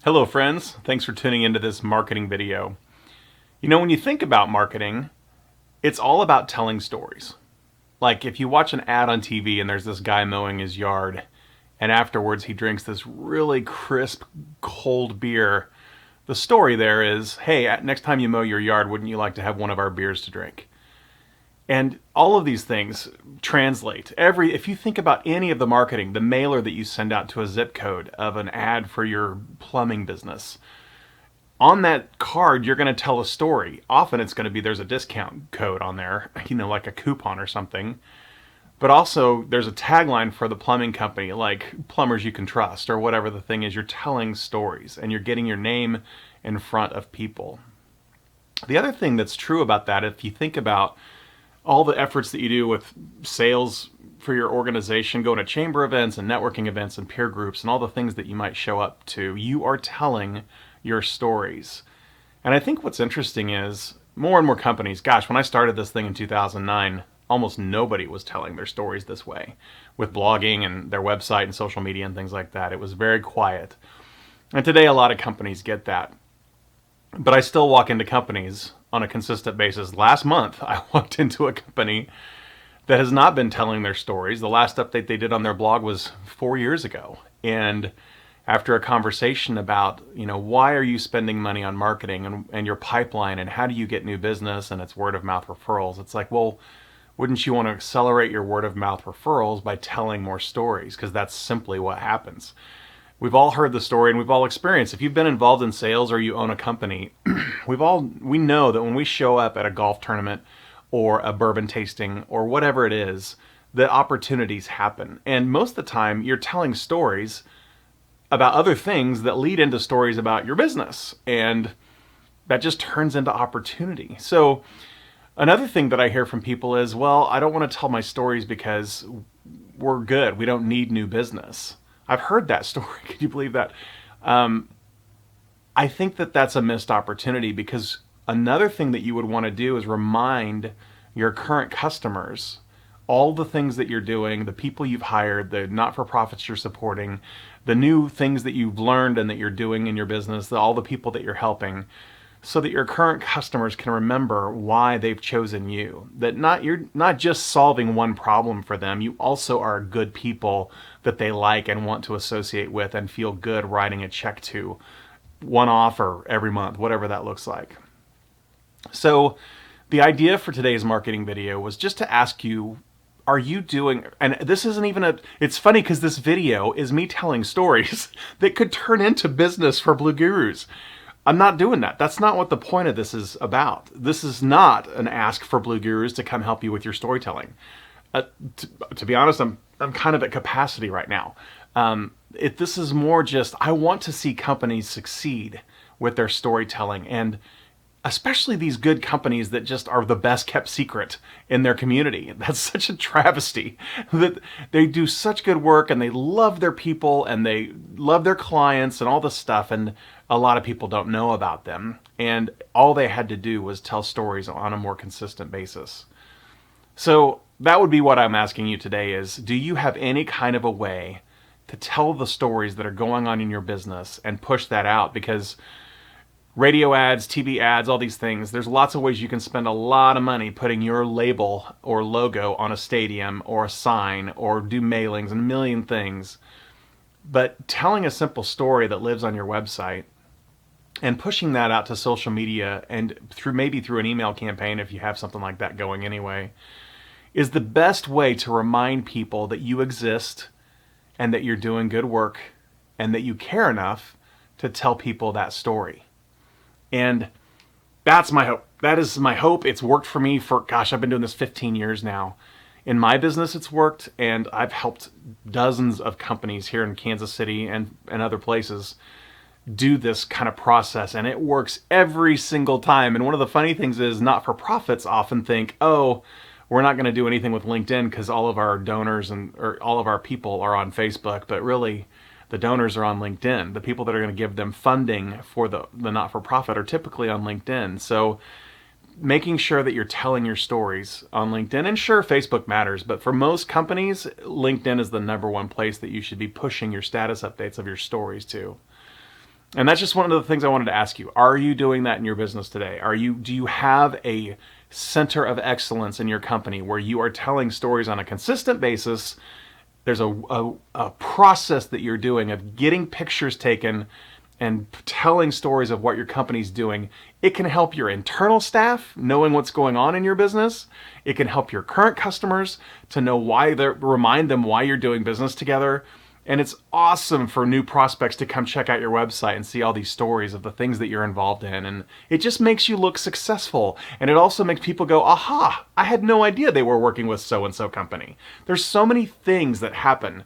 Hello friends, thanks for tuning into this marketing video. You know, when you think about marketing, it's all about telling stories. Like if you watch an ad on TV and there's this guy mowing his yard and afterwards he drinks this really crisp, cold beer, the story there is, hey, next time you mow your yard, wouldn't you like to have one of our beers to drink? And all of these things translate. If you think about any of the marketing, the mailer that you send out to a zip code of an ad for your plumbing business, on that card, you're going to tell a story. Often it's going to be there's a discount code on there, like a coupon or something. But also there's a tagline for the plumbing company, like plumbers you can trust or whatever the thing is. You're telling stories and you're getting your name in front of people. The other thing that's true about that, if you think about all the efforts that you do with sales for your organization, going to chamber events and networking events and peer groups and all the things that you might show up to, you are telling your stories. And I think what's interesting is more and more companies, gosh, when I started this thing in 2009, almost nobody was telling their stories this way with blogging and their website and social media and things like that. It was very quiet. And today a lot of companies get that. But I still walk into companies on a consistent basis. Last month, I walked into a company that has not been telling their stories. The last update they did on their blog was 4 years ago. And after a conversation about, why are you spending money on marketing and your pipeline and how do you get new business and it's word of mouth referrals, it's like, well, wouldn't you want to accelerate your word of mouth referrals by telling more stories? Because that's simply what happens. We've all heard the story and we've all experienced. If you've been involved in sales or you own a company, we know that when we show up at a golf tournament or a bourbon tasting or whatever it is, the opportunities happen. And most of the time you're telling stories about other things that lead into stories about your business. And that just turns into opportunity. So another thing that I hear from people is, well, I don't want to tell my stories because we're good. We don't need new business. I've heard that story. Can you believe that? I think that that's a missed opportunity, because another thing that you would want to do is remind your current customers all the things that you're doing, the people you've hired, the not-for-profits you're supporting, the new things that you've learned and that you're doing in your business, all the people that you're helping, so that your current customers can remember why they've chosen you. That you're not just solving one problem for them, you also are good people that they like and want to associate with and feel good writing a check to, one offer every month, whatever that looks like. So the idea for today's marketing video was just to ask you, are you doing, and this isn't even it's funny because this video is me telling stories that could turn into business for Blue Gurus. I'm not doing that. That's not what the point of this is about. This is not an ask for Blue Gurus to come help you with your storytelling. To be honest, I'm kind of at capacity right now. This is more just, I want to see companies succeed with their storytelling, and especially these good companies that just are the best kept secret in their community. That's such a travesty that they do such good work and they love their people and they love their clients and all this stuff, and a lot of people don't know about them. And all they had to do was tell stories on a more consistent basis. So that would be what I'm asking you today is, do you have any kind of a way to tell the stories that are going on in your business and push that out? Because radio ads, TV ads, all these things, there's lots of ways you can spend a lot of money putting your label or logo on a stadium or a sign or do mailings and a million things. But telling a simple story that lives on your website and pushing that out to social media and maybe through an email campaign, if you have something like that going anyway, is the best way to remind people that you exist and that you're doing good work and that you care enough to tell people that story. And that's my hope. That is my hope. It's worked for me for, I've been doing this 15 years now. In my business, it's worked, and I've helped dozens of companies here in Kansas City and other places do this kind of process, and it works every single time. And one of the funny things is not-for-profits often think, oh, we're not going to do anything with LinkedIn because all of our donors or all of our people are on Facebook, but really the donors are on LinkedIn. The people that are going to give them funding for the not-for-profit are typically on LinkedIn. So making sure that you're telling your stories on LinkedIn, and sure, Facebook matters, but for most companies, LinkedIn is the #1 place that you should be pushing your status updates of your stories to. And that's just one of the things I wanted to ask you. Are you doing that in your business today? Do you have a center of excellence in your company where you are telling stories on a consistent basis? There's a process that you're doing of getting pictures taken and telling stories of what your company's doing. It can help your internal staff knowing what's going on in your business. It can help your current customers to know remind them why you're doing business together. And it's awesome for new prospects to come check out your website and see all these stories of the things that you're involved in. And it just makes you look successful. And it also makes people go, aha, I had no idea they were working with so-and-so company. There's so many things that happen.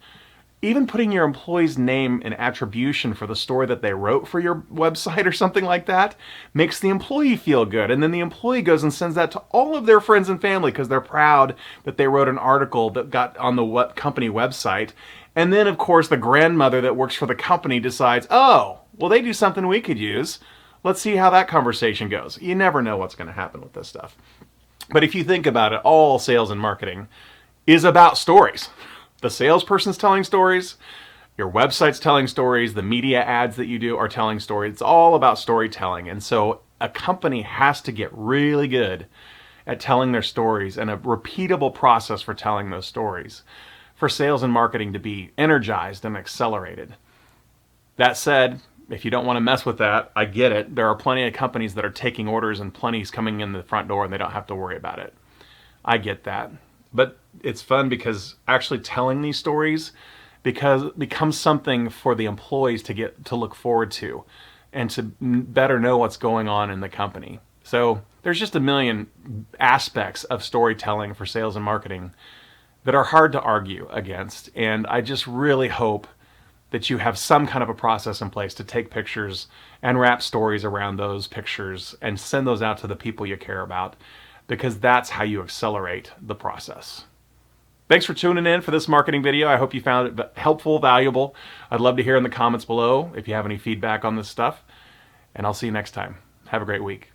Even putting your employee's name and attribution for the story that they wrote for your website or something like that makes the employee feel good. And then the employee goes and sends that to all of their friends and family because they're proud that they wrote an article that got on the company website. And then, of course, the grandmother that works for the company decides, oh, well, they do something we could use. Let's see how that conversation goes. You never know what's going to happen with this stuff. But if you think about it, all sales and marketing is about stories. The salesperson's telling stories, your website's telling stories, the media ads that you do are telling stories. It's all about storytelling. And so a company has to get really good at telling their stories and a repeatable process for telling those stories for sales and marketing to be energized and accelerated. That said, if you don't want to mess with that, I get it. There are plenty of companies that are taking orders and plenty's coming in the front door and they don't have to worry about it. I get that. But it's fun because actually telling these stories becomes something for the employees to get to look forward to and to better know what's going on in the company. So there's just a million aspects of storytelling for sales and marketing that are hard to argue against. And I just really hope that you have some kind of a process in place to take pictures and wrap stories around those pictures and send those out to the people you care about, because that's how you accelerate the process. Thanks for tuning in for this marketing video. I hope you found it helpful, valuable. I'd love to hear in the comments below if you have any feedback on this stuff. And I'll see you next time. Have a great week.